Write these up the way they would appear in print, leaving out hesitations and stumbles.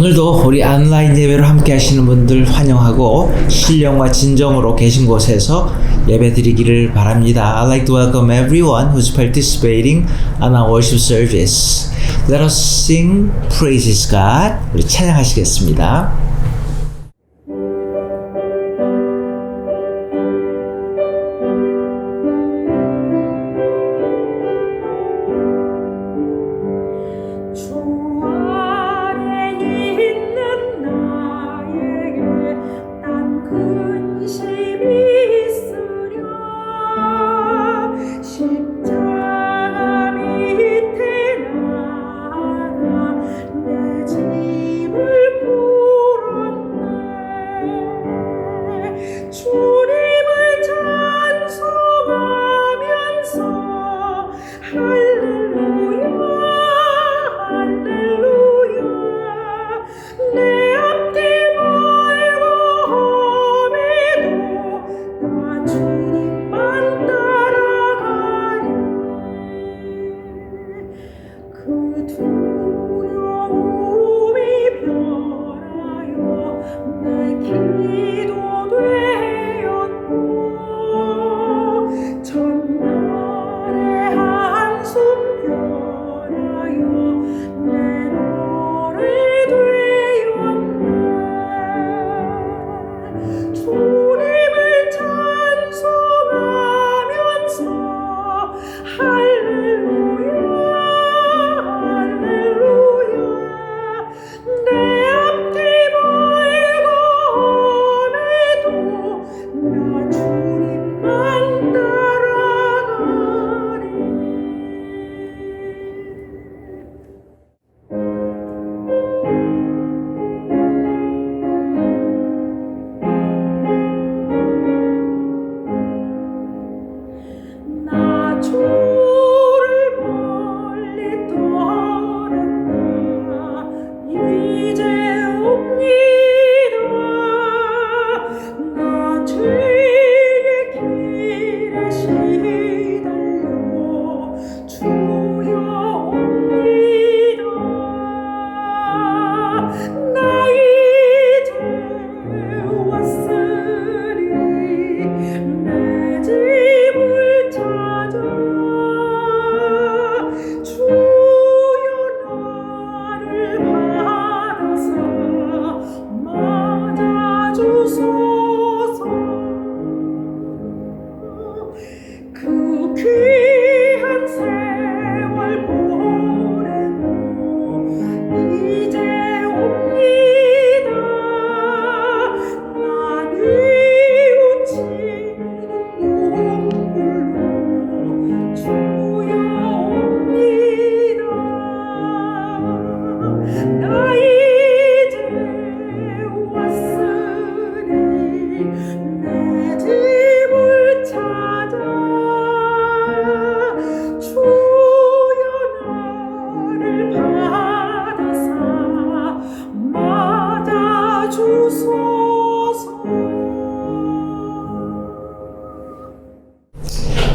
오늘도 우리 온라인 예배로 함께 하시는 분들 환영하고 신령과 진정으로 계신 곳에서 예배 드리기를 바랍니다. I'd like to welcome everyone who's participating on our worship service. Let us sing praises God. 우리 찬양하시겠습니다.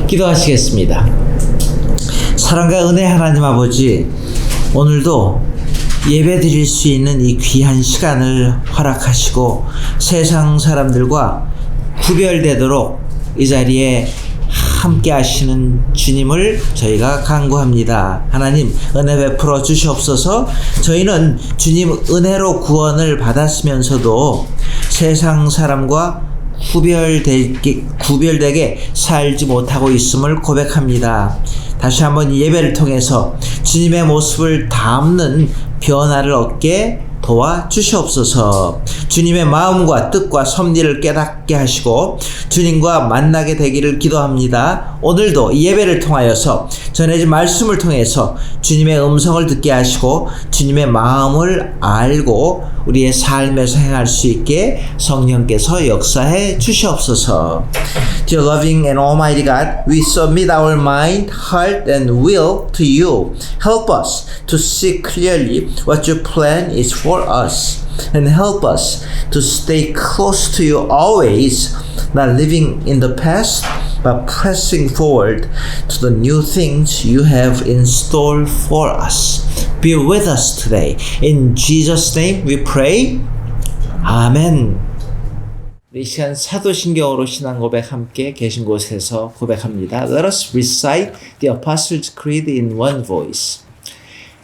기도하시겠습니다. 사랑과 은혜 하나님 아버지, 오늘도 예배 드릴 수 있는 이 귀한 시간을 허락하시고 세상 사람들과 구별되도록 이 자리에 함께 하시는 주님을 저희가 간구합니다. 하나님, 은혜 베풀어 주시옵소서. 저희는 주님 은혜로 구원을 받았으면서도 세상 사람과 구별되게 살지 못하고 있음을 고백합니다. 다시 한번 이 예배를 통해서 주님의 모습을 담는 변화를 얻게 도와주시옵소서. 주님의 마음과 뜻과 섭리를 깨닫게 하시고 주님과 만나게 되기를 기도합니다. 오늘도 이 예배를 통하여서 전해진 말씀을 통해서 주님의 음성을 듣게 하시고 주님의 마음을 알고 우리의 삶에서 행할 수 있게 성령께서 역사해 주시옵소서. Dear loving and almighty God, we submit our mind, heart and will to you. Help us to see clearly what your plan is for us, and help us to stay close to you always, not living in the past, but pressing forward to the new things you have in store for us. be with us today. In Jesus' name we pray. 아멘. 이 시간 사도신경으로 신앙 고백 함께 계신 곳에서 고백합니다. Let us recite the Apostles' Creed in one voice.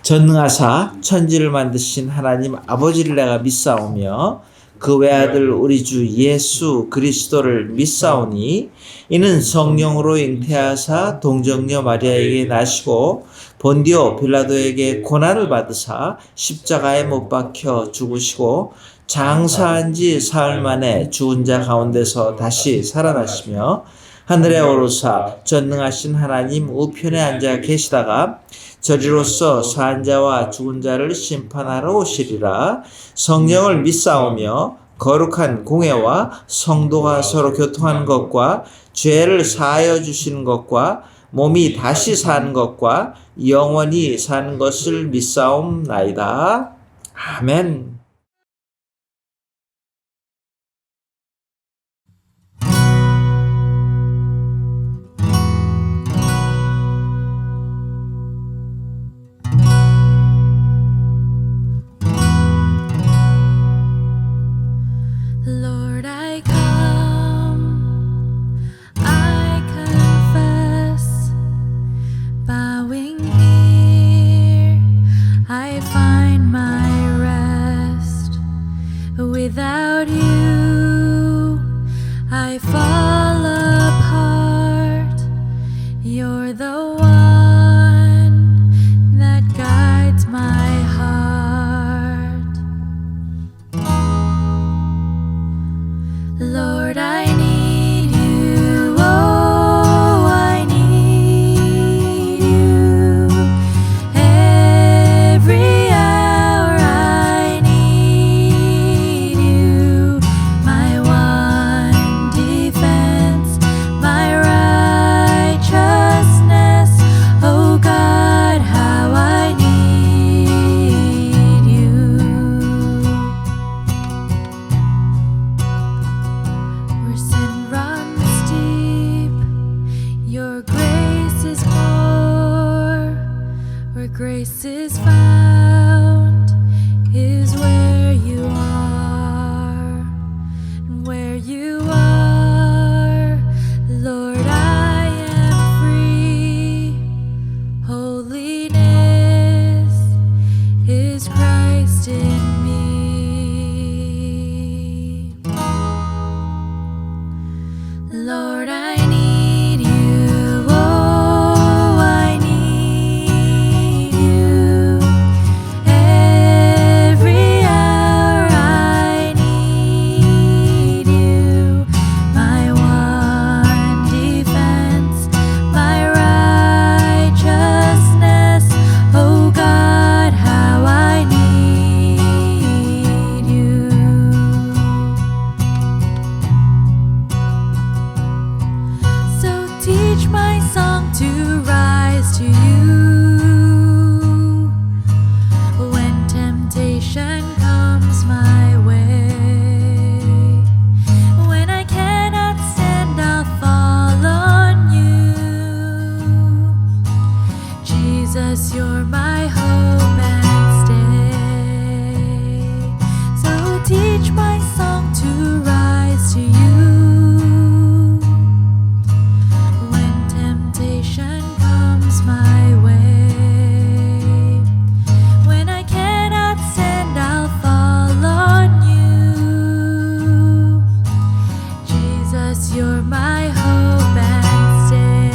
전능하사 천지를 만드신 하나님 아버지를 내가 믿사오며 그 외아들 우리 주 예수 그리스도를 믿사오니 이는 성령으로 잉태하사 동정녀 마리아에게 나시고 본디오 빌라도에게 고난을 받으사 십자가에 못 박혀 죽으시고 장사한 지 사흘 만에 죽은 자 가운데서 다시 살아나시며 하늘에 오르사 전능하신 하나님 우편에 앉아 계시다가 저리로서 사한 자와 죽은 자를 심판하러 오시리라. 성령을 믿사오며 거룩한 공회와 성도가 서로 교통하는 것과 죄를 사하여 주시는 것과 몸이 다시 사는 것과 영원히 사는 것을 믿사옵나이다. 아멘. Lord, I come, I confess, bowing here, I find my rest. Without you, I fall apart. You're the one that guides my heart. Lord, I need you, oh, I need you. Every hour I need you. My one defense, my righteousness, oh God, how I need you. Where sin runs deep, your grace is more. Where grace is found is where you are. And where you are, Lord, I am free. Holiness is Christ in me. Lord, I need you, oh, I need you. Every hour I need you. My one defense, my righteousness, oh God, how I need you. So teach my song to rise to you. When temptation comes my way, when I cannot stand, I'll fall on you. Jesus, you're my hope and stay. So teach my song to rise to you. When temptation comes my way, when I cannot stand, I'll fall on you. Jesus, you're my hope and stay.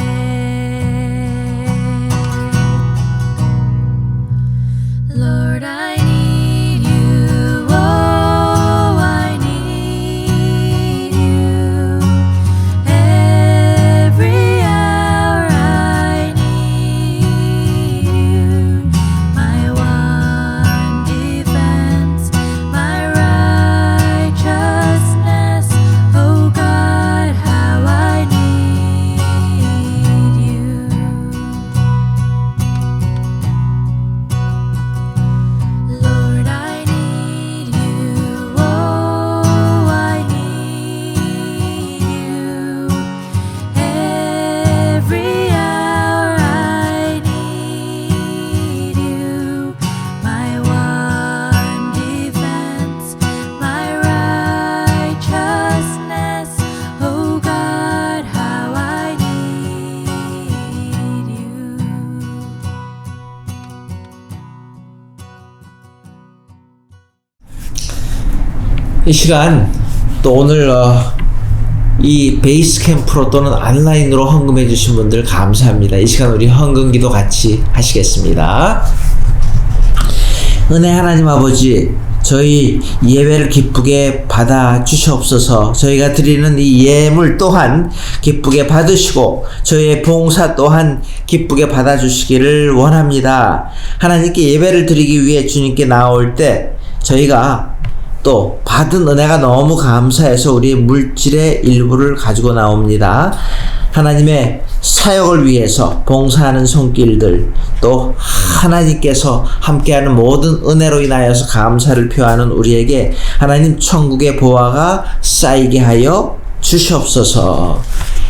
이 시간 또 오늘 이 베이스 캠프로 또는 온라인으로 헌금해 주신 분들 감사합니다. 이 시간 우리 헌금기도 같이 하시겠습니다. 은혜 하나님 아버지, 저희 예배를 기쁘게 받아 주시옵소서. 저희가 드리는 이 예물 또한 기쁘게 받으시고 저희의 봉사 또한 기쁘게 받아 주시기를 원합니다. 하나님께 예배를 드리기 위해 주님께 나올 때 저희가 또 받은 은혜가 너무 감사해서 우리의 물질의 일부를 가지고 나옵니다. 하나님의 사역을 위해서 봉사하는 손길들, 또 하나님께서 함께하는 모든 은혜로 인하여서 감사를 표하는 우리에게 하나님 천국의 보화가 쌓이게 하여 주시옵소서.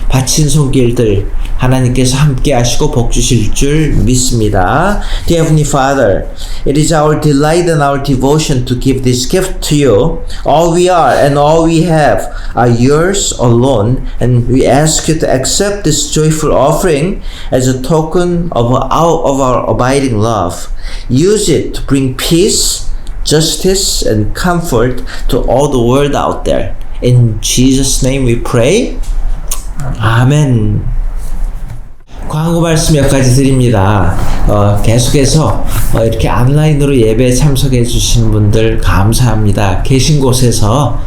바친 손길들 하나님께서 함께 하시고 복 주실 줄 믿습니다. Dear Heavenly Father, it is our delight and our devotion to give this gift to you. All we are and all we have are yours alone, and we ask you to accept this joyful offering as a token of our abiding love. Use it to bring peace, justice, and comfort to all the world out there. In Jesus' name we pray. 아멘. 광고 말씀 몇 가지 드립니다. 계속해서 이렇게 온라인으로 예배에 참석해 주시는 분들 감사합니다. 계신 곳에서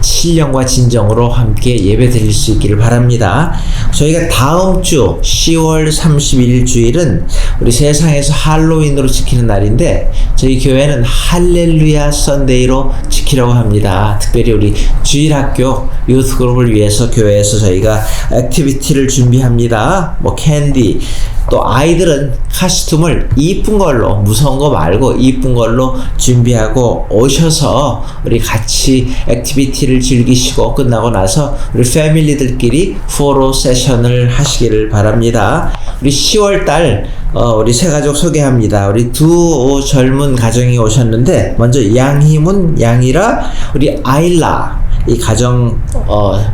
신령과 진정으로 함께 예배 드릴 수 있기를 바랍니다. 저희가 다음 주 10월 31일 주일은 우리 세상에서 할로윈으로 지키는 날인데 저희 교회는 할렐루야 선데이로 지키려고 합니다. 특별히 우리 주일학교 유스그룹을 위해서 교회에서 저희가 액티비티를 준비합니다. 뭐 캔디, 또 아이들은 카스튬을 이쁜 걸로, 무서운 거 말고 이쁜 걸로 준비하고 오셔서 우리 같이 액티비티를 즐기시고 끝나고 나서 우리 패밀리들끼리 포로 세션을 하시기를 바랍니다. 우리 10월달 우리 새 가족 소개합니다. 우리 두 젊은 가정이 오셨는데 먼저 양희문, 양이라, 우리 아일라 이 가정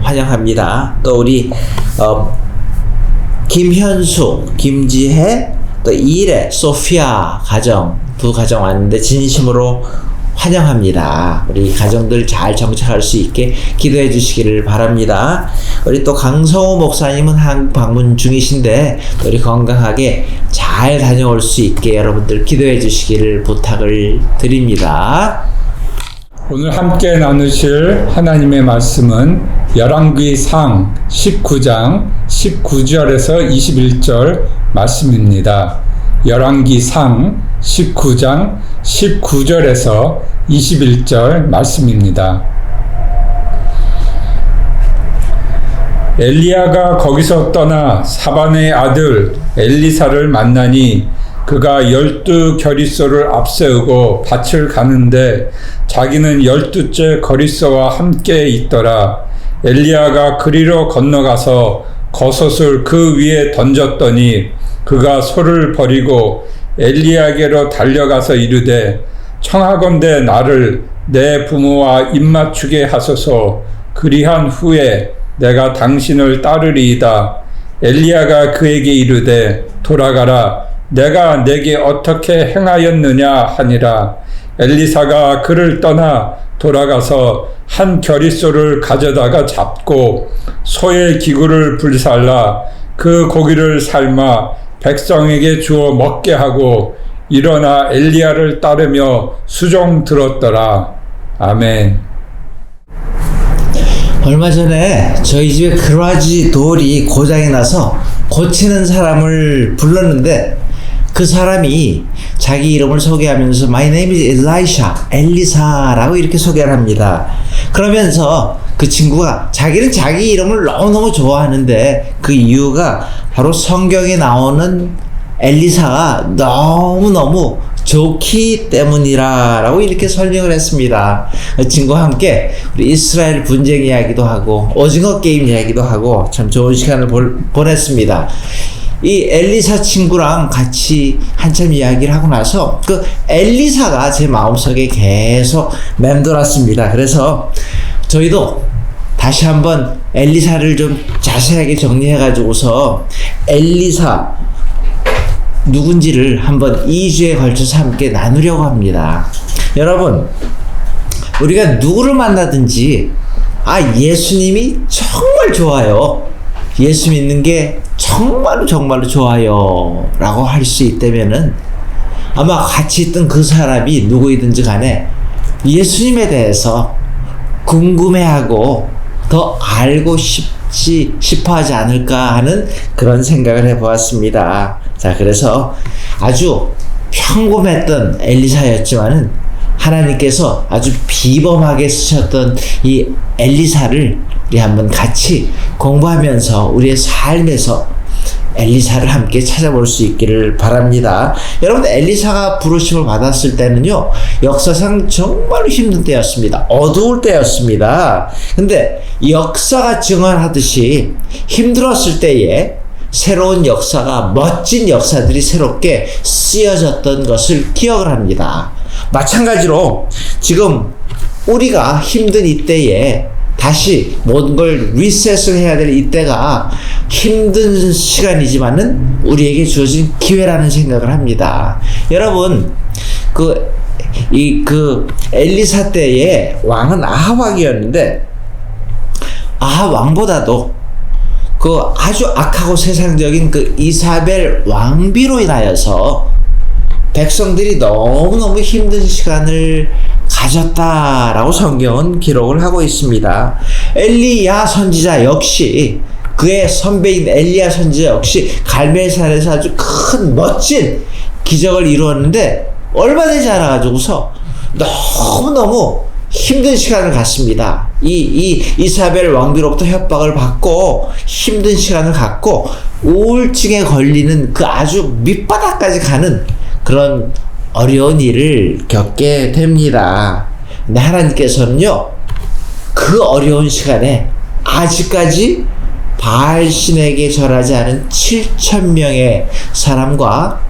환영합니다. 또 우리 김현수, 김지혜, 또 이래, 소피아 가정, 두 가정 왔는데 진심으로 환영합니다. 우리 가정들 잘 정착할 수 있게 기도해 주시기를 바랍니다. 우리 또 강성호 목사님은 한국 방문 중이신데 우리 건강하게 잘 다녀올 수 있게 여러분들 기도해 주시기를 부탁을 드립니다. 오늘 함께 나누실 하나님의 말씀은 열왕기상 19장 19절에서 21절 말씀입니다. 열왕기상 19장 19절에서 21절 말씀입니다. 엘리야가 거기서 떠나 사반의 아들 엘리사를 만나니 그가 12 겨릿소를 앞세우고 밭을 가는데 자기는 12째 겨릿소와 함께 있더라. 엘리야가 그리로 건너가서 겉옷을 그 위에 던졌더니 그가 소를 버리고 엘리야에게로 달려가서 이르되 청하건대 나를 내 부모와 입맞추게 하소서. 그리한 후에 내가 당신을 따르리이다. 엘리야가 그에게 이르되 돌아가라. 내가 내게 어떻게 행하였느냐 하니라. 엘리사가 그를 떠나 돌아가서 한 겨릿소를 가져다가 잡고 소의 기구를 불살라 그 고기를 삶아 백성에게 주어 먹게 하고 일어나 엘리야를 따르며 수종 들었더라. 아멘. 얼마 전에 저희 집에 그라지 돌이 고장이 나서 고치는 사람을 불렀는데 그 사람이 자기 이름을 소개하면서 My name is Elisha, 엘리사라고 이렇게 소개를 합니다. 그러면서 그 친구가 자기는 자기 이름을 너무너무 좋아하는데 그 이유가 바로 성경에 나오는 엘리사가 너무너무 좋기 때문이라고 이렇게 설명을 했습니다. 그 친구와 함께 우리 이스라엘 분쟁 이야기도 하고 오징어 게임 이야기도 하고 참 좋은 시간을 보냈습니다. 이 엘리사 친구랑 같이 한참 이야기를 하고 나서 그 엘리사가 제 마음속에 계속 맴돌았습니다. 그래서 저희도 다시 한번 엘리사를 좀 자세하게 정리해가지고서 엘리사 누군지를 한번 2주에 걸쳐서 함께 나누려고 합니다. 여러분, 우리가 누구를 만나든지 예수님이 정말 좋아요. 예수 믿는 게 정말로 좋아요 라고 할 수 있다면은 아마 같이 있던 그 사람이 누구이든지 간에 예수님에 대해서 궁금해하고 더 알고 싶어 하지 않을까 하는 그런 생각을 해보았습니다. 자, 그래서 아주 평범했던 엘리사였지만은 하나님께서 아주 비범하게 쓰셨던 이 엘리사를 우리 한번 같이 공부하면서 우리의 삶에서 엘리사를 함께 찾아볼 수 있기를 바랍니다. 여러분, 엘리사가 부르심을 받았을 때는요, 역사상 정말 힘든 때였습니다. 어두울 때였습니다. 근데 역사가 증언하듯이 힘들었을 때에 새로운 역사가, 멋진 역사들이 새롭게 쓰여졌던 것을 기억을 합니다. 마찬가지로 지금 우리가 힘든 이때에 다시 모든 걸 리셋을 해야 될 이때가 힘든 시간이지만은 우리에게 주어진 기회라는 생각을 합니다. 여러분, 엘리사 때의 왕은 아합 왕이었는데, 아합 왕보다도 아주 악하고 세상적인 이사벨 왕비로 인하여서 백성들이 너무너무 힘든 시간을 가졌다라고 성경은 기록을 하고 있습니다. 엘리야 선지자 역시, 그의 선배인 엘리야 선지자 역시 갈멜산에서 아주 큰 멋진 기적을 이루었는데 얼마 되지 않아가지고서 너무너무 힘든 시간을 갖습니다. 이사벨 왕비로부터 협박을 받고 힘든 시간을 갖고 우울증에 걸리는 아주 밑바닥까지 가는 그런 어려운 일을 겪게 됩니다. 근데 하나님께서는요, 그 어려운 시간에 아직까지 바알신에게 절하지 않은 7,000명의 사람과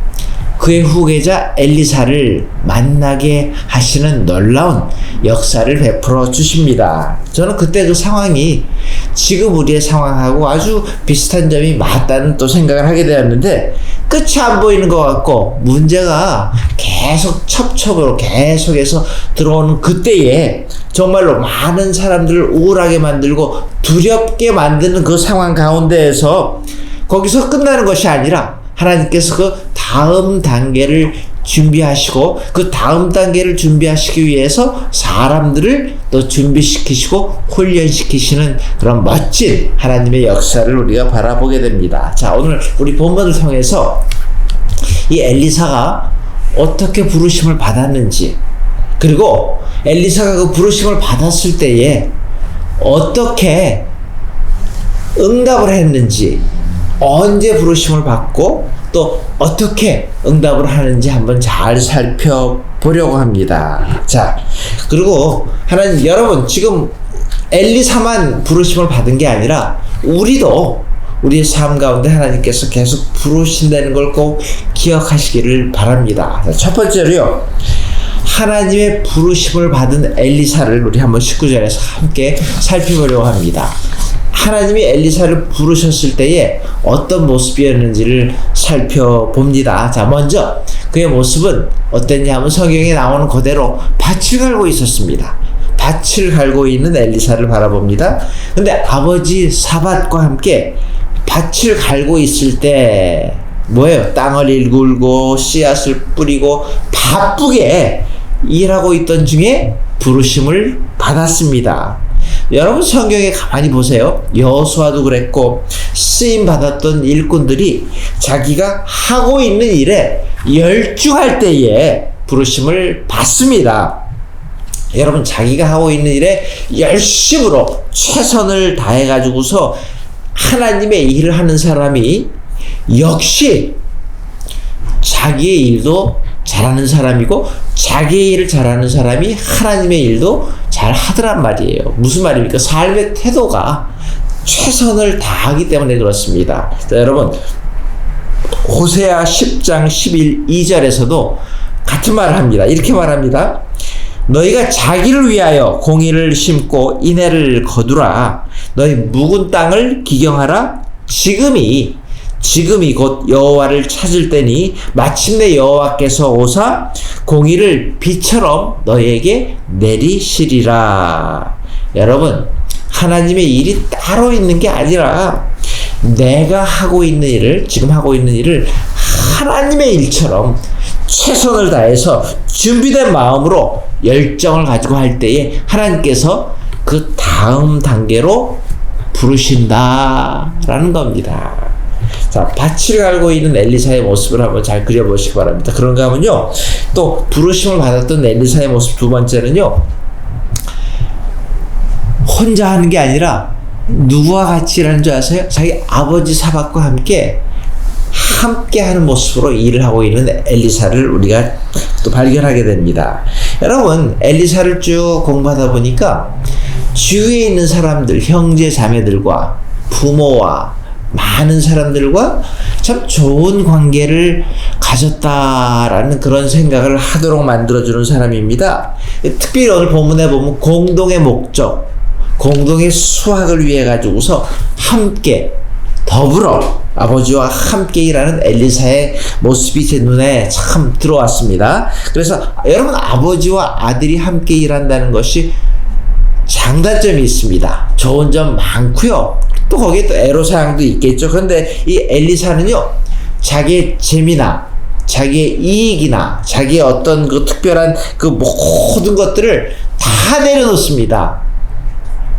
그의 후계자 엘리사를 만나게 하시는 놀라운 역사를 베풀어 주십니다. 저는 그때 그 상황이 지금 우리의 상황하고 아주 비슷한 점이 맞다는 또 생각을 하게 되었는데, 끝이 안 보이는 것 같고 문제가 계속 첩첩으로 계속해서 들어오는 그때에 정말로 많은 사람들을 우울하게 만들고 두렵게 만드는 그 상황 가운데에서 거기서 끝나는 것이 아니라 하나님께서 그 다음 단계를 준비하시고, 그 다음 단계를 준비하시기 위해서 사람들을 또 준비시키시고 훈련시키시는 그런 멋진 하나님의 역사를 우리가 바라보게 됩니다. 자, 오늘 우리 본문을 통해서 이 엘리사가 어떻게 부르심을 받았는지, 그리고 엘리사가 그 부르심을 받았을 때에 어떻게 응답을 했는지, 언제 부르심을 받고 또 어떻게 응답을 하는지 한번 잘 살펴보려고 합니다. 자, 그리고 하나님, 여러분, 지금 엘리사만 부르심을 받은 게 아니라 우리도 우리의 삶 가운데 하나님께서 계속 부르신다는 걸 꼭 기억하시기를 바랍니다. 자, 첫 번째로요, 하나님의 부르심을 받은 엘리사를 우리 한번 19절에서 함께 살펴보려고 합니다. 하나님이 엘리사를 부르셨을 때에 어떤 모습이었는지를 살펴봅니다. 자, 먼저 그의 모습은 어땠냐 하면 성경에 나오는 그대로 밭을 갈고 있었습니다. 밭을 갈고 있는 엘리사를 바라봅니다. 근데 아버지 사밧과 함께 밭을 갈고 있을 때 뭐예요? 땅을 일굴고 씨앗을 뿌리고 바쁘게 일하고 있던 중에 부르심을 받았습니다. 여러분, 성경에 가만히 보세요. 여호수아도 그랬고 쓰임 받았던 일꾼들이 자기가 하고 있는 일에 열중할 때에 부르심을 받습니다. 여러분, 자기가 하고 있는 일에 열심으로 최선을 다해가지고서 하나님의 일을 하는 사람이 역시 자기의 일도 잘하는 사람이고, 자기의 일을 잘하는 사람이 하나님의 일도 잘 하더란 말이에요. 무슨 말입니까? 삶의 태도가 최선을 다하기 때문에 그렇습니다. 자, 여러분, 호세아 10장 2절에서도 같은 말을 합니다. 이렇게 말합니다. 너희가 자기를 위하여 공의를 심고 인애를 거두라. 너희 묵은 땅을 기경하라. 지금이 지금이 곧 여호와를 찾을 때니 마침내 여호와께서 오사 공의를 비처럼 너희에게 내리시리라. 여러분, 하나님의 일이 따로 있는 게 아니라 내가 하고 있는 일을, 지금 하고 있는 일을 하나님의 일처럼 최선을 다해서 준비된 마음으로 열정을 가지고 할 때에 하나님께서 그 다음 단계로 부르신다라는 겁니다. 자, 밭을 갈고 있는 엘리사의 모습을 한번 잘 그려보시기 바랍니다. 그런가 하면요, 또 부르심을 받았던 엘리사의 모습 두 번째는요, 혼자 하는 게 아니라 누구와 같이 일하는 줄 아세요? 자기 아버지 사박과 함께 하는 모습으로 일을 하고 있는 엘리사를 우리가 또 발견하게 됩니다. 여러분, 엘리사를 쭉 공부하다 보니까 주위에 있는 사람들, 형제 자매들과 부모와 많은 사람들과 참 좋은 관계를 가졌다라는 그런 생각을 하도록 만들어주는 사람입니다. 특별히 오늘 본문에 보면 공동의 목적, 공동의 수확을 위해 가지고서 함께 더불어 아버지와 함께 일하는 엘리사의 모습이 제 눈에 참 들어왔습니다. 그래서 여러분, 아버지와 아들이 함께 일한다는 것이 장단점이 있습니다. 좋은 점 많고요. 또 거기에 또 애로사항도 있겠죠. 그런데 이 엘리사는요, 자기의 재미나 자기의 이익이나 자기의 어떤 그 특별한 그 모든 것들을 다 내려놓습니다.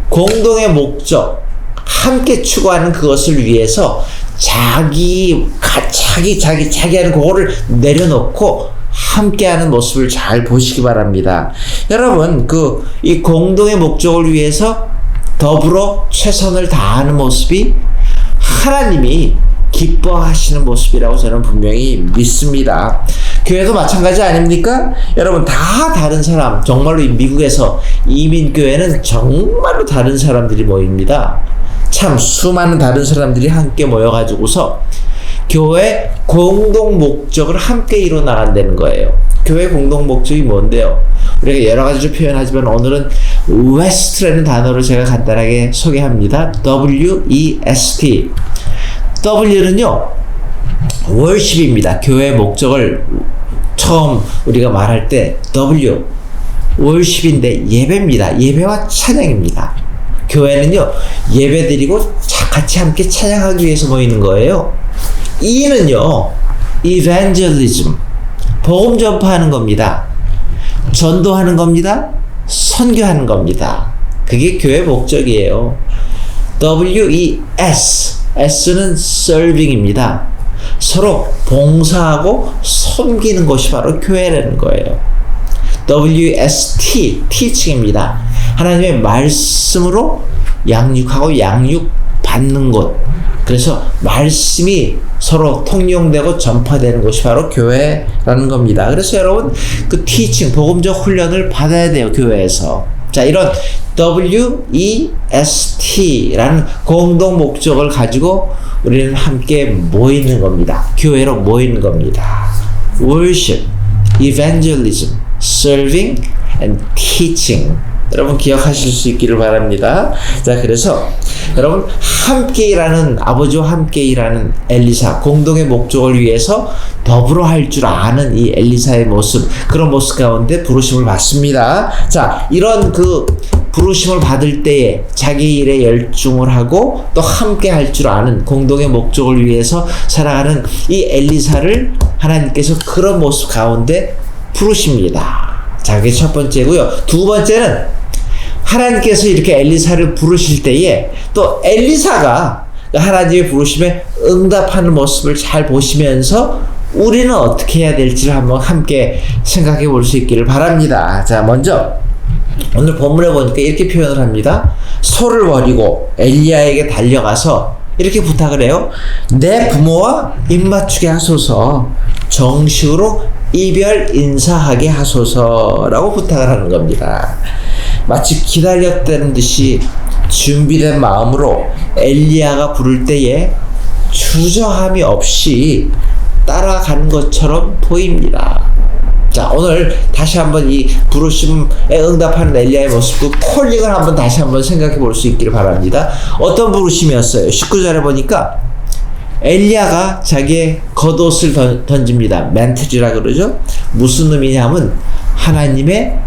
공동의 목적, 함께 추구하는 그것을 위해서 자기 하는 그거를 내려놓고 함께하는 모습을 잘 보시기 바랍니다. 여러분, 이 공동의 목적을 위해서 더불어 최선을 다하는 모습이 하나님이 기뻐하시는 모습이라고 저는 분명히 믿습니다. 교회도 마찬가지 아닙니까? 여러분, 다 다른 사람, 정말로 미국에서 이민교회는 정말로 다른 사람들이 모입니다. 참 수많은 다른 사람들이 함께 모여가지고서 교회 공동 목적을 함께 이뤄 나간다는 거예요. 교회 공동 목적이 뭔데요? 우리가 여러 가지로 표현하지만 오늘은 웨스트라는 단어를 제가 간단하게 소개합니다. W-E-S-T. W는요, 월십입니다. 교회 목적을 처음 우리가 말할 때 W, 월십인데 예배입니다. 예배와 찬양입니다. 교회는요, 예배 드리고 같이 함께 찬양하기 위해서 모이는 거예요. E는요, evangelism, 복음 전파하는 겁니다. 전도하는 겁니다. 선교하는 겁니다. 그게 교회 목적이에요. W-E-S, S는 serving입니다. 서로 봉사하고 섬기는 것이 바로 교회라는 거예요. W-S-T, teaching입니다. 하나님의 말씀으로 양육하고 양육받는 곳. 그래서 말씀이 서로 통용되고 전파되는 곳이 바로 교회라는 겁니다. 그래서 여러분, 그 teaching, 복음적 훈련을 받아야 돼요, 교회에서. 자, 이런 WEST라는 공동 목적을 가지고 우리는 함께 모이는 겁니다. 교회로 모이는 겁니다. Worship, Evangelism, Serving and Teaching. 여러분 기억하실 수 있기를 바랍니다. 자, 그래서 여러분, 함께 일하는, 아버지와 함께 일하는 엘리사, 공동의 목적을 위해서 더불어 할 줄 아는 이 엘리사의 모습, 그런 모습 가운데 부르심을 받습니다. 자, 이런 그 부르심을 받을 때에 자기 일에 열중을 하고 또 함께 할 줄 아는, 공동의 목적을 위해서 살아가는 이 엘리사를 하나님께서 그런 모습 가운데 부르십니다. 자, 그게 첫 번째고요. 두 번째는 하나님께서 이렇게 엘리사를 부르실 때에 또 엘리사가 하나님의 부르심에 응답하는 모습을 잘 보시면서 우리는 어떻게 해야 될지를 한번 함께 생각해 볼 수 있기를 바랍니다. 자, 먼저 오늘 본문에 보니까 이렇게 표현을 합니다. 소를 버리고 엘리야에게 달려가서 이렇게 부탁을 해요. 내 부모와 입맞추게 하소서, 정식으로 이별 인사하게 하소서라고 부탁을 하는 겁니다. 마치 기다렸다는 듯이 준비된 마음으로 엘리야가 부를 때에 주저함이 없이 따라간 것처럼 보입니다. 자, 오늘 다시 한번 이 부르심에 응답하는 엘리야의 모습, 그 콜링을 한번 다시 한번 생각해 볼 수 있기를 바랍니다. 어떤 부르심이었어요? 19절에 보니까 엘리야가 자기의 겉옷을 던집니다. 맨틀이라 그러죠. 무슨 의미냐면 하나님의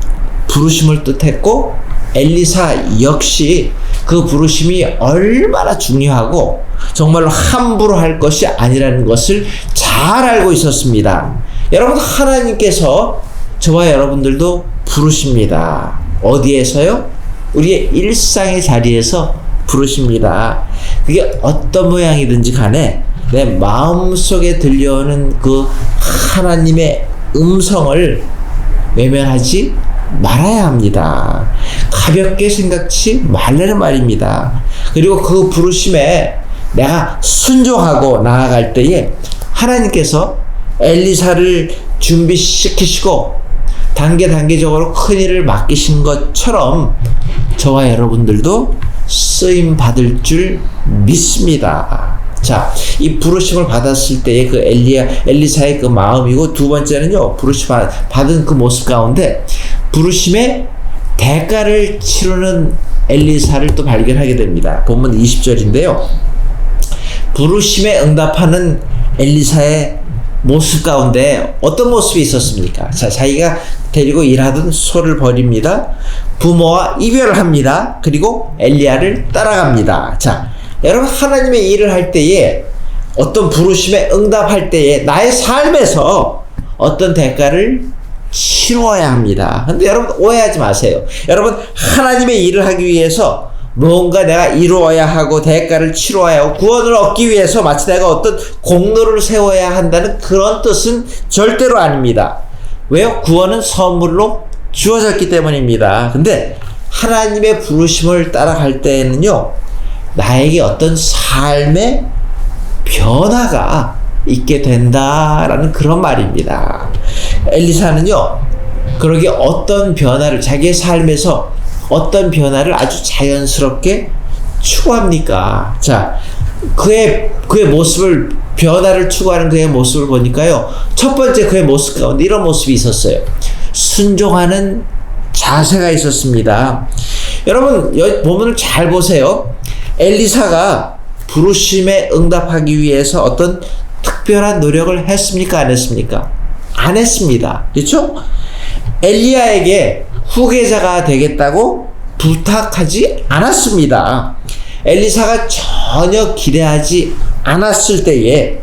부르심을 뜻했고, 엘리사 역시 그 부르심이 얼마나 중요하고 정말로 함부로 할 것이 아니라는 것을 잘 알고 있었습니다. 여러분, 하나님께서 저와 여러분들도 부르십니다. 어디에서요? 우리의 일상의 자리에서 부르십니다. 그게 어떤 모양이든지 간에 내 마음속에 들려오는 그 하나님의 음성을 외면하지 말아야 합니다. 가볍게 생각지 말라는 말입니다. 그리고 그 부르심에 내가 순종하고 나아갈 때에 하나님께서 엘리사를 준비시키시고 단계적으로 큰 일을 맡기신 것처럼 저와 여러분들도 쓰임 받을 줄 믿습니다. 자, 이 부르심을 받았을 때의 그 엘리사의 그 마음이고, 두 번째는요, 부르심 받은 그 모습 가운데 부르심의 대가를 치르는 엘리사를 또 발견하게 됩니다. 본문 20절인데요. 부르심에 응답하는 엘리사의 모습 가운데 어떤 모습이 있었습니까? 자, 자기가 데리고 일하던 소를 버립니다. 부모와 이별을 합니다. 그리고 엘리야를 따라갑니다. 자, 여러분, 하나님의 일을 할 때에, 어떤 부르심에 응답할 때에 나의 삶에서 어떤 대가를 치러야 합니다. 근데 여러분, 오해하지 마세요. 여러분, 하나님의 일을 하기 위해서 뭔가 내가 이루어야 하고 대가를 치러야 하고 구원을 얻기 위해서 마치 내가 어떤 공로를 세워야 한다는 그런 뜻은 절대로 아닙니다. 왜요? 구원은 선물로 주어졌기 때문입니다. 근데 하나님의 부르심을 따라갈 때에는요, 나에게 어떤 삶의 변화가 있게 된다라는 그런 말입니다. 엘리사는요, 그러게 어떤 변화를, 자기의 삶에서 어떤 변화를 아주 자연스럽게 추구합니까? 자, 그의 모습을, 변화를 추구하는 그의 모습을 보니까요, 첫 번째 그의 모습 가운데 이런 모습이 있었어요. 순종하는 자세가 있었습니다. 여러분, 본문을 잘 보세요. 엘리사가 부르심에 응답하기 위해서 어떤 특별한 노력을 했습니까? 안 했습니까? 안 했습니다. 그렇죠? 엘리야에게 후계자가 되겠다고 부탁하지 않았습니다. 엘리사가 전혀 기대하지 않았을 때에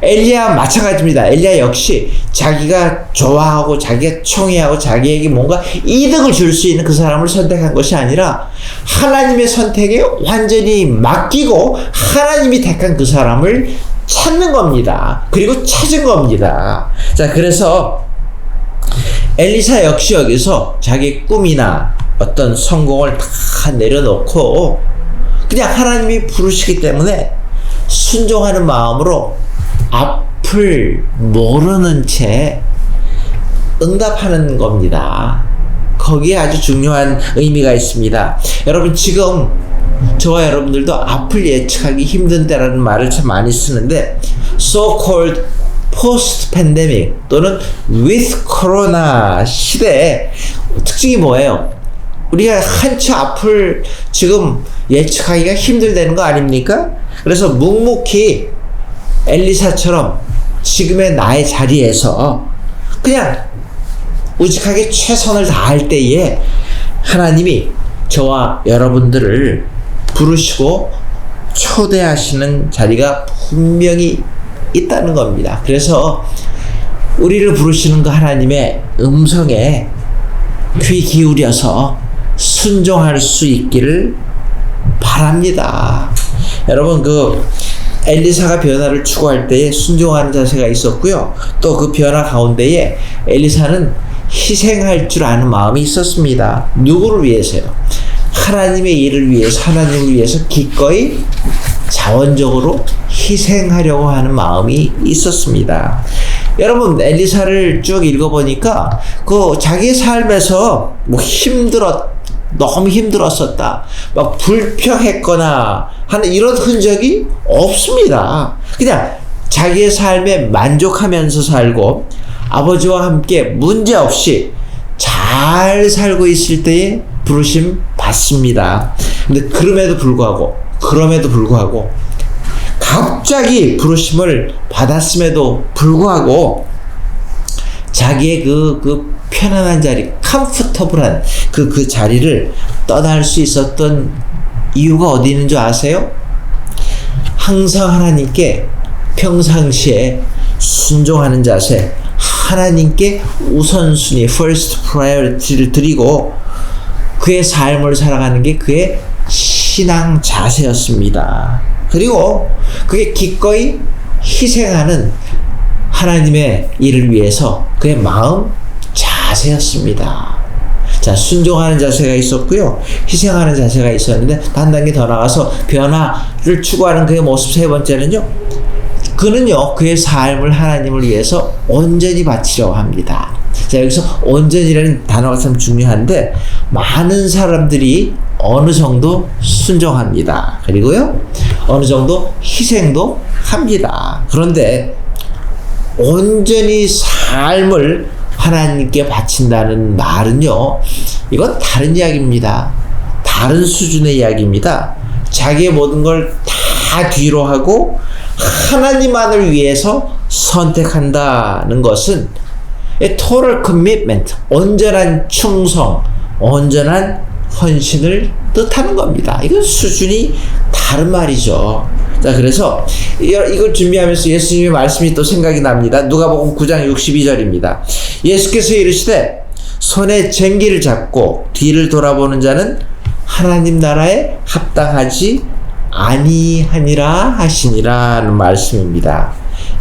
엘리야 마찬가지입니다. 엘리야 역시 자기가 좋아하고 자기가 총애하고 자기에게 뭔가 이득을 줄 수 있는 그 사람을 선택한 것이 아니라 하나님의 선택에 완전히 맡기고 하나님이 택한 그 사람을 찾는 겁니다. 그리고 찾은 겁니다. 자, 그래서 엘리사 역시 여기서 자기 꿈이나 어떤 성공을 다 내려놓고 그냥 하나님이 부르시기 때문에 순종하는 마음으로 앞을 모르는 채 응답하는 겁니다. 거기에 아주 중요한 의미가 있습니다. 여러분, 지금 저와 여러분들도 앞을 예측하기 힘든 때라는 말을 참 많이 쓰는데, so-called post-pandemic 또는 with corona 시대의 특징이 뭐예요? 우리가 한치 앞을 지금 예측하기가 힘들다는 거 아닙니까? 그래서 묵묵히 엘리사처럼 지금의 나의 자리에서 그냥 우직하게 최선을 다할 때에 하나님이 저와 여러분들을 부르시고 초대하시는 자리가 분명히 있다는 겁니다. 그래서 우리를 부르시는 그 하나님의 음성에 귀 기울여서 순종할 수 있기를 바랍니다. 여러분, 그 엘리사가 변화를 추구할 때에 순종하는 자세가 있었고요. 또 그 변화 가운데에 엘리사는 희생할 줄 아는 마음이 있었습니다. 누구를 위해서요? 하나님의 일을 위해서, 하나님을 위해서 기꺼이 자원적으로 희생하려고 하는 마음이 있었습니다. 여러분, 엘리사를 쭉 읽어보니까 그 자기의 삶에서 뭐 너무 힘들었었다, 막 불평했거나 하는 이런 흔적이 없습니다. 그냥 자기의 삶에 만족하면서 살고 아버지와 함께 문제없이 잘 살고 있을 때에 부르심 받습니다. 근데 그럼에도 불구하고 갑자기 부르심을 받았음에도 불구하고 자기의 그 편안한 자리, 컴포터블한 그 자리를 떠날 수 있었던 이유가 어디 있는 줄 아세요? 항상 하나님께 평상시에 순종하는 자세, 하나님께 우선순위, first priority를 드리고 그의 삶을 살아가는 게 그의 신앙 자세였습니다. 그리고 그게 기꺼이 희생하는 하나님의 일을 위해서 그의 마음 자세였습니다. 자, 순종하는 자세가 있었고요. 희생하는 자세가 있었는데 한 단계 더 나가서 변화를 추구하는 그의 모습 세 번째는요. 그는요, 그의 삶을 하나님을 위해서 온전히 바치려고 합니다. 자, 여기서 온전이라는 단어가 참 중요한데 많은 사람들이 어느 정도 순종합니다. 그리고요, 어느 정도 희생도 합니다. 그런데 온전히 삶을 하나님께 바친다는 말은요, 이건 다른 이야기입니다. 다른 수준의 이야기입니다. 자기의 모든 걸 다 뒤로 하고 하나님만을 위해서 선택한다는 것은 total commitment, 온전한 충성, 온전한 헌신을 뜻하는 겁니다. 이건 수준이 다른 말이죠. 자, 그래서 이걸 준비하면서 예수님의 말씀이 또 생각이 납니다. 누가복음 9장 62절입니다. 예수께서 이르시되 손에 쟁기를 잡고 뒤를 돌아보는 자는 하나님 나라에 합당하지 아니하니라 하시니라는 말씀입니다.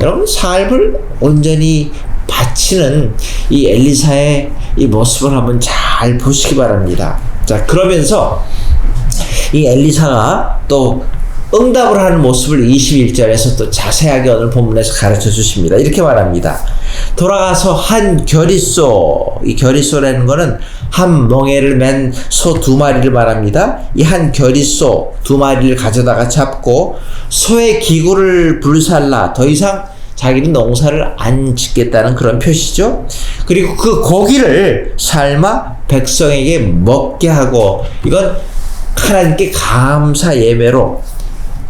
여러분, 삶을 온전히 바치는 이 엘리사의 이 모습을 한번 잘 보시기 바랍니다. 자, 그러면서 이 엘리사가 또 응답을 하는 모습을 21절에서 또 자세하게 오늘 본문에서 가르쳐 주십니다. 이렇게 말합니다. 돌아가서 한 겨릿소, 이 겨릿소라는 거는 한 멍에를 맨 소 2마리를 말합니다. 이 한 겨릿소 2마리를 가져다가 잡고 소의 기구를 불살라 더 이상 자기는 농사를 안 짓겠다는 그런 표시죠. 그리고 그 고기를 삶아 백성에게 먹게 하고, 이건 하나님께 감사 예배로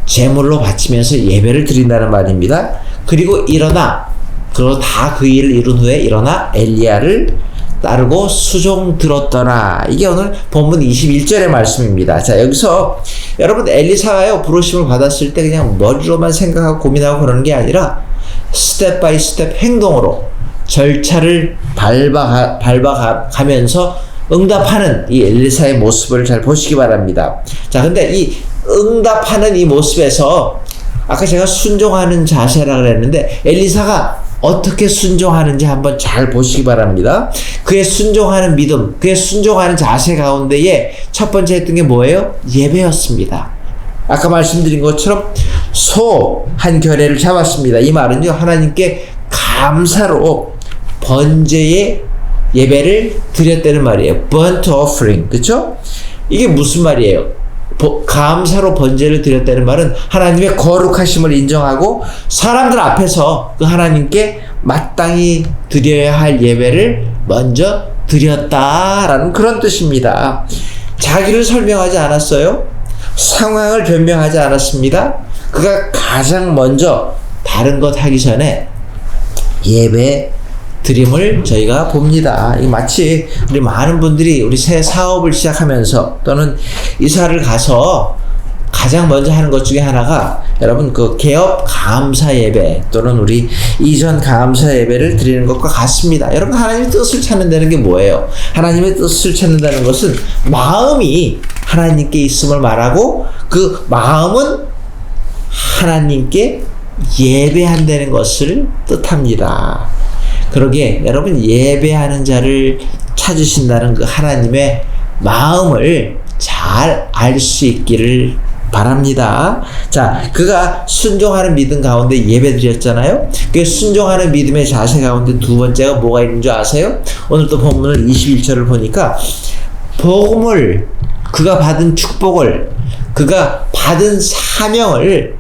제물로 바치면서 예배를 드린다는 말입니다. 그리고 일어나, 그리고 다 그 일을 이룬 후에 일어나 엘리야를 따르고 수종 들었더라. 이게 오늘 본문 21절의 말씀입니다. 자, 여기서 여러분, 엘리사가요, 부르심을 받았을 때 그냥 머리로만 생각하고 고민하고 그러는 게 아니라 스텝 바이 스텝 행동으로 절차를 밟아가면서 응답하는 이 엘리사의 모습을 잘 보시기 바랍니다. 자, 근데 이 응답하는 이 모습에서 아까 제가 순종하는 자세라 그랬는데 엘리사가 어떻게 순종하는지 한번 잘 보시기 바랍니다. 그의 순종하는 믿음, 그의 순종하는 자세 가운데에 첫 번째 했던 게 뭐예요? 예배였습니다. 아까 말씀드린 것처럼 소 한 겨레를 잡았습니다. 이 말은요, 하나님께 감사로 번제의 예배를 드렸다는 말이에요. burnt offering, 그쵸? 이게 무슨 말이에요? 감사로 번제를 드렸다는 말은 하나님의 거룩하심을 인정하고 사람들 앞에서 그 하나님께 마땅히 드려야 할 예배를 먼저 드렸다라는 그런 뜻입니다. 자기를 설명하지 않았어요. 상황을 변명하지 않았습니다. 그가 가장 먼저 다른 것 하기 전에 예배 드림을 저희가 봅니다. 이 마치 우리 많은 분들이 우리 새 사업을 시작하면서 또는 이사를 가서 가장 먼저 하는 것 중에 하나가 여러분 그 개업 감사 예배 또는 우리 이전 감사 예배를 드리는 것과 같습니다. 여러분, 하나님의 뜻을 찾는다는 게 뭐예요? 하나님의 뜻을 찾는다는 것은 마음이 하나님께 있음을 말하고 그 마음은 하나님께 예배한다는 것을 뜻합니다. 그러기에 여러분, 예배하는 자를 찾으신다는 그 하나님의 마음을 잘 알 수 있기를 바랍니다. 자, 그가 순종하는 믿음 가운데 예배 드렸잖아요. 그 순종하는 믿음의 자세 가운데 두 번째가 뭐가 있는 줄 아세요? 오늘 또 본문을 21절을 보니까 복음을, 그가 받은 축복을, 그가 받은 사명을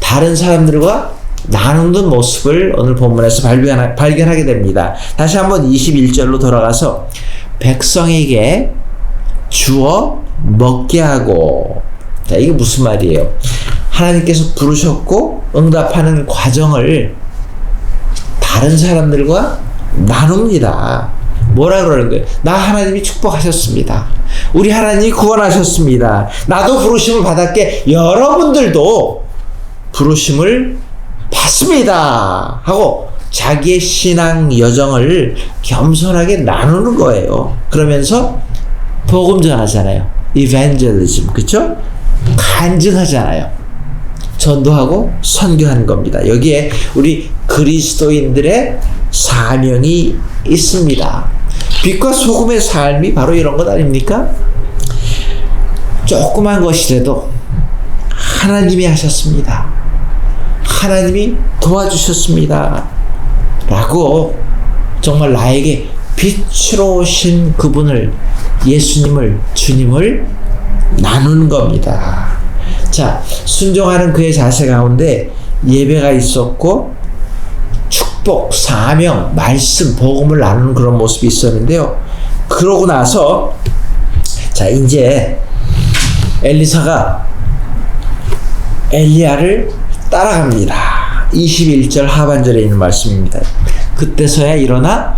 다른 사람들과 나누는 모습을 오늘 본문에서 발견하게 됩니다. 다시 한번 21절로 돌아가서 백성에게 주어 먹게 하고. 자, 이게 무슨 말이에요? 하나님께서 부르셨고 응답하는 과정을 다른 사람들과 나눕니다. 뭐라 그러는 거예요? 나 하나님이 축복하셨습니다. 우리 하나님이 구원하셨습니다. 나도 부르심을 받았게 여러분들도 부르심을 받습니다. 하고 자기의 신앙 여정을 겸손하게 나누는 거예요. 그러면서 복음 전하잖아요. 이벤젤리즘, 그렇죠? 간증하잖아요. 전도하고 선교하는 겁니다. 여기에 우리 그리스도인들의 사명이 있습니다. 빛과 소금의 삶이 바로 이런 것 아닙니까? 조그만 것이라도 하나님이 하셨습니다. 하나님이 도와주셨습니다. 라고 정말 나에게 빛으로 오신 그분을, 예수님을, 주님을 나누는 겁니다. 자, 순종하는 그의 자세 가운데 예배가 있었고 축복, 사명, 말씀, 복음을 나누는 그런 모습이 있었는데요. 그러고 나서 자, 이제 엘리사가 엘리야를 따라갑니다. 21절 하반절에 있는 말씀입니다. 그때서야 일어나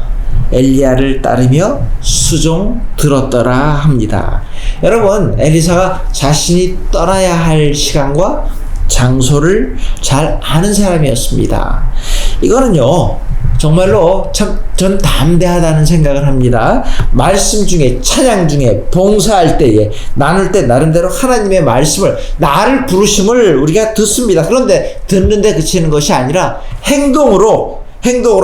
엘리야를 따르며 수종 들었더라 합니다. 여러분, 엘리사가 자신이 떠나야 할 시간과 장소를 잘 아는 사람이었습니다. 이거는요, 정말로 참 전 담대하다는 생각을 합니다. 말씀 중에, 찬양 중에, 봉사할 때에, 나눌 때 나름대로 하나님의 말씀을, 나를 부르심을 우리가 듣습니다. 그런데 듣는데 그치는 것이 아니라 행동으로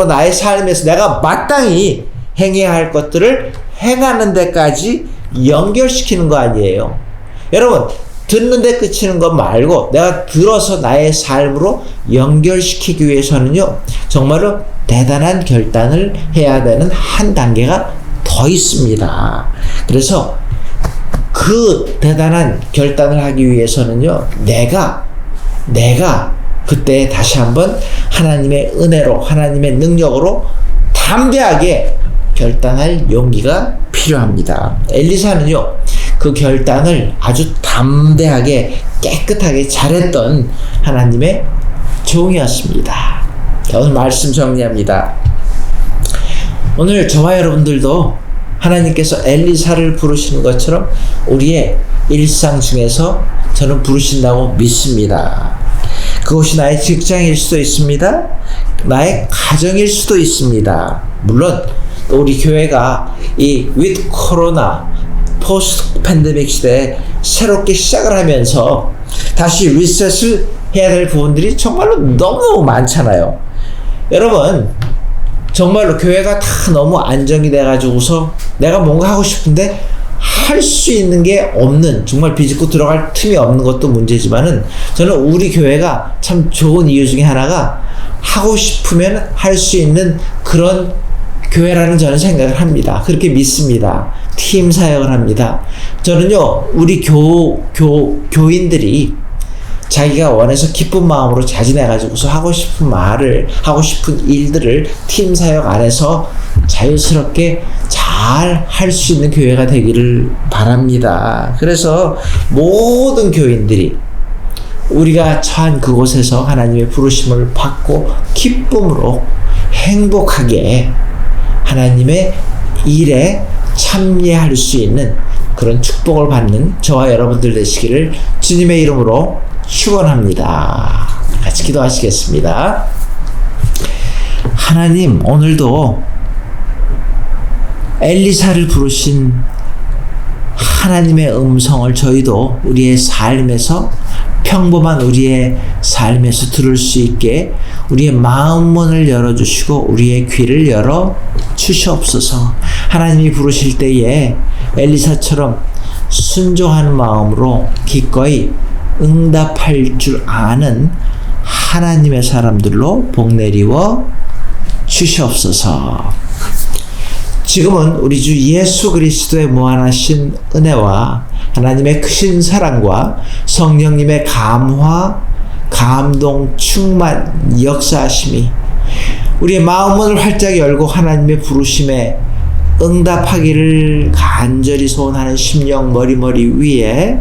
나의 삶에서 내가 마땅히 행해야 할 것들을 행하는 데까지 연결시키는 거 아니에요. 여러분, 듣는데 그치는 것 말고 내가 들어서 나의 삶으로 연결시키기 위해서는요, 정말로 대단한 결단을 해야 되는 한 단계가 더 있습니다. 그래서 그 대단한 결단을 하기 위해서는요, 내가 그때 다시 한번 하나님의 은혜로, 하나님의 능력으로 담대하게 결단할 용기가 필요합니다. 엘리사는요, 그 결단을 아주 담대하게 깨끗하게 잘했던 하나님의 종이었습니다. 오늘 말씀 정리합니다. 오늘 저와 여러분들도 하나님께서 엘리사를 부르시는 것처럼 우리의 일상 중에서 저는 부르신다고 믿습니다. 그것이 나의 직장일 수도 있습니다. 나의 가정일 수도 있습니다. 물론 우리 교회가 이 with 코로나 포스트 팬데믹 시대에 새롭게 시작을 하면서 다시 리셋을 해야 될 부분들이 정말로 너무 많잖아요. 여러분, 정말로 교회가 다 너무 안정이 돼가지고서 내가 뭔가 하고 싶은데 할 수 있는 게 없는, 정말 비집고 들어갈 틈이 없는 것도 문제지만은, 저는 우리 교회가 참 좋은 이유 중에 하나가 하고 싶으면 할 수 있는 그런 교회라는 저는 생각을 합니다. 그렇게 믿습니다. 팀 사역을 합니다. 저는요, 우리 교인들이 자기가 원해서 기쁜 마음으로 자진해가지고서 하고 싶은 말을, 하고 싶은 일들을 팀 사역 안에서 자유스럽게 잘 할 수 있는 교회가 되기를 바랍니다. 그래서 모든 교인들이 우리가 처한 그곳에서 하나님의 부르심을 받고 기쁨으로 행복하게 하나님의 일에 참여할 수 있는 그런 축복을 받는 저와 여러분들 되시기를 주님의 이름으로 축원합니다. 같이 기도하시겠습니다. 하나님, 오늘도 엘리사를 부르신 하나님의 음성을 저희도 우리의 삶에서, 평범한 우리의 삶에서 들을 수 있게 우리의 마음 문을 열어주시고 우리의 귀를 열어 주시옵소서. 하나님이 부르실 때에 엘리사처럼 순종하는 마음으로 기꺼이 응답할 줄 아는 하나님의 사람들로 복 내리워 주시옵소서. 지금은 우리 주 예수 그리스도의 무한하신 은혜와 하나님의 크신 사랑과 성령님의 감화, 감동, 충만, 역사하심이 우리의 마음문을 활짝 열고 하나님의 부르심에 응답하기를 간절히 소원하는 심령 머리머리 위에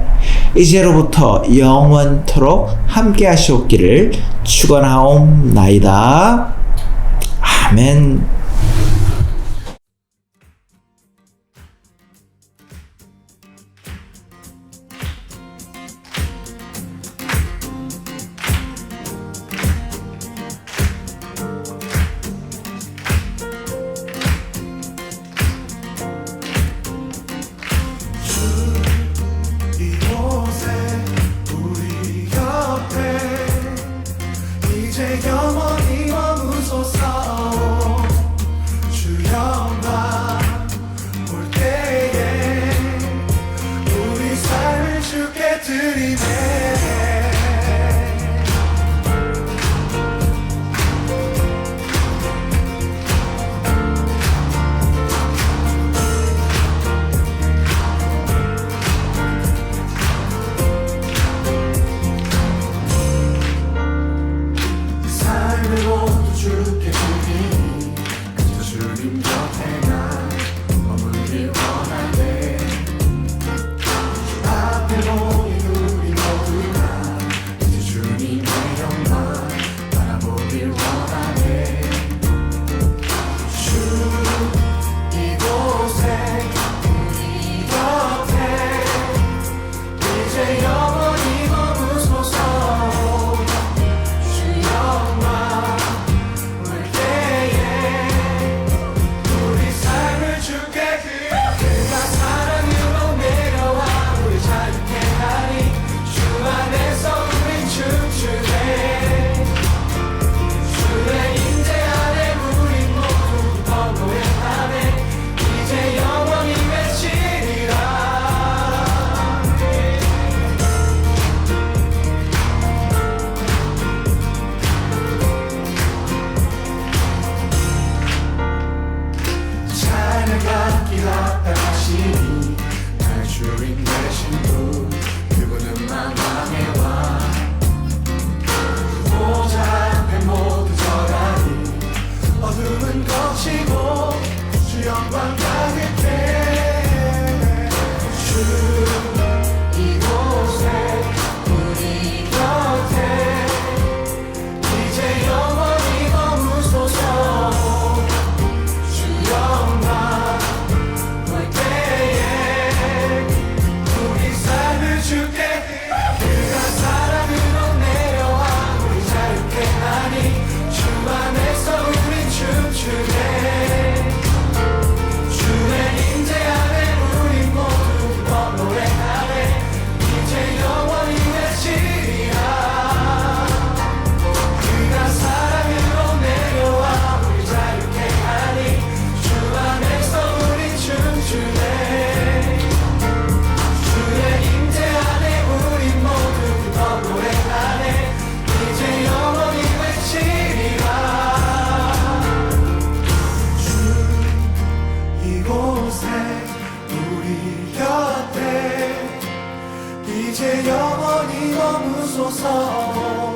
이제로부터 영원토록 함께 하시옵기를 축원하옵나이다. 아멘. 이곳에 우리 곁에 이제 영원히 머무소서. 주여만 올 때에 우리 삶을 주께 드리네. 삶을 모두 주께 드리니 그저 주님 곁에만 머물길 원하네. 주 앞에 모인 우리 모두가 이제 주님의 영광 바라보길 원하네. 주 이곳에 우리 곁에 이제 영원히 머무소서. 주인 되신 분 그분은 만왕의 왕. 보좌 앞에 모두 절하니 어둠은 거치고 주 영광 가득해. 주 이곳에 우리 곁에 이제 영원히 머무소서. 주 영광 올 때에 우리 삶을 주께 그가 사랑으로 내려와 우리 자유케 하니 주 안에서 우린 춤추네. 주의 임재 안에 우린 모두 기뻐 노래하네. 이제 영원히 외치리라. 그가 사랑으로 내려와 우리 자유케 하니 주 안에서 우린 춤추네. 주의 임재 안에 우린 모두 기뻐 노래하네. 이제 영원히 외치리라. 주 이곳에 우리 곁에 이제 영원히 머무소서.